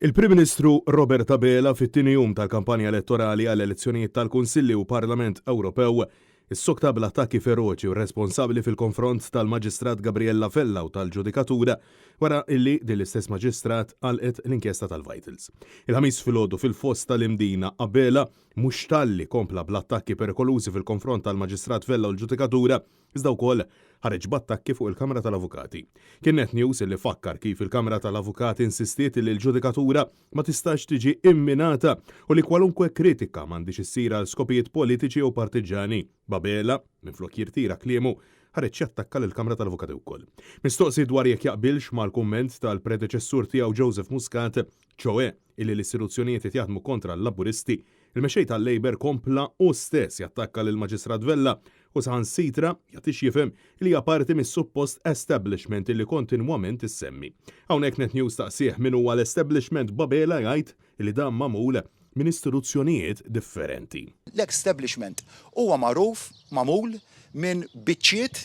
Il-Prim Ministru Robert Abela fit-tieni jum tal-kampanja elettorali għall-elezzjonijiet tal-Kunsilli u Parlament Ewropew is-sokta bl-attakki feroċi u responsabbli fil-konfront tal-Maġistrat Gabriella Fella u tal-Ġudikatura wara illi din l-istess maġistrat għalqet l-inkjesta tal-Vitals. Il-ħamis filgħodu fil-fost tal-imdina Abela mhux talli kompla bl-attakki perikolużi fil-konfront tal-Maġistrat Fella u l-Ġudikatura iżda wkoll ħareġ b'attakki fuq il-Kamra tal-Avukati. Kien net news illi fakkar kif il-Kamra tal-Avukati insistiet li l-Ġudikatura ma tistax tiġi imminata u li kwalunkwe kritika m'għandix issir għal skopijiet politiċi u partiġani. Abela, minflok jirtira kliemu, ħareġ jattakka l-Kamra tal-Avukati wkoll. Mistoqsi dwar jekk jaqbilx mal-kumment tal-predeċessur tiegħu Joseph Muscat, ċoe illi l-istituzzjonijiet jaħdmu kontra l-laburisti, il-mexej tal-Labor kompla u stess jattakka lill-Maġistrat Vella u saħansitra jagħtix jifhem li hija parti mis-suppost establishment illi kontinwament issemmi. Hawnhekk net news taqsih min huwa l-establishment Abela jgħid li dan magħmul minn istituzzjonijiet differenti. L-establishment huwa magħmul minn biċċiet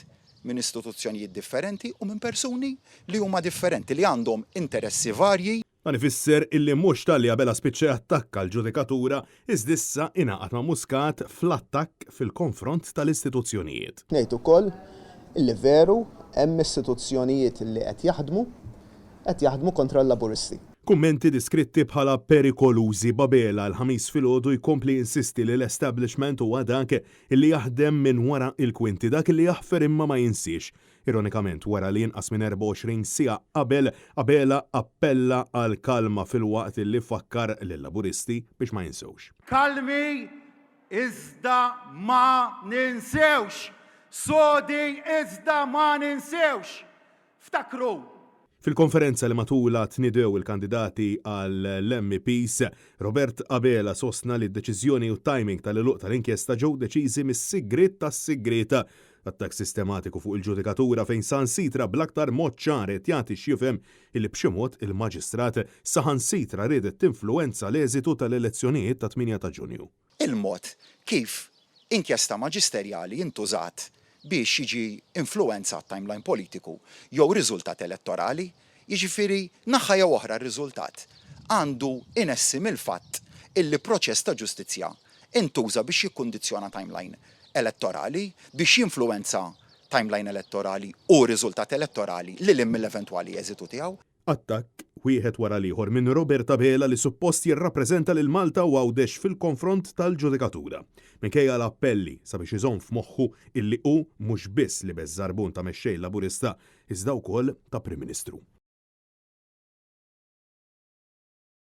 minn istituzzjonijiet differenti u minn persuni li huma differenti li għandhom interessi varji. Dan ifisser illi mhux talli Abela spiċċa attakka l-Ġudikatura iżdissa ingħaqad ma' Muscat fl-attakk fil-konfront tal-istituzzjonijiet. Ngħid ukoll illi veru hemm istituzzjonijiet li qed jaħdmu kontra l-laburisti. Kummenti diskritti bħala perikolużi Abela l-ħamis filgħodu jkompli insisti li l-establishment huwa dak illi jaħdem minn wara il-kwinti dak illi jaħfer imma ma jinsiex. Ironikament wara li jinqas minn 24 siegħa qabel Abela appella għal kalma fil-waqt illi fakkar lill-laburisti biex ma jinsewx. Kalmi iżda ma ninsewx. Sodi iżda ma ninsewx. Ftakru. Fil-konferenza li matula tnidew il-kandidati għall-MPs, Robert Abela sostna li d-deċiżjoni u timing tal-eluq tal-inkjesta ġew deċiżi mis-sigriet tas-sigreta. Attak sistematiku fuq il-Ġudikatura fejn saħansitra bl-aktar mod ċar qed jagħti x'jifhem illi b'xi mod il-Maġistrat saħansitra riedet tinfluwenza l-eżitu tal-elezzjonijiet ta' 8 ta' Ġunju. Il-mod kif inkjesta maġisterjali intużat biex jiġi influenza timeline politiku jew riżultat elettorali, jiġifieri naħa jew oħra r-riżultat għandu inessi mill-fatt illi proċess ta' ġustizzja intuża biex jikkundizzjona timeline elettorali biex jinfluenza timeline elettorali u riżultat elettorali li mill-eventwali eżitu tiegħu. Attakk wieħed wara l-ieħor minn Robert Abela li suppost jirrappreżenta lil Malta u għawdex fil-konfront tal-Ġudikatura. Minkejja l-appelli sabiex iżomm f'moħħu illi hu mhux biss li beżżarbun ta' mexxej laburista iżda wkoll ta' Prim Ministru.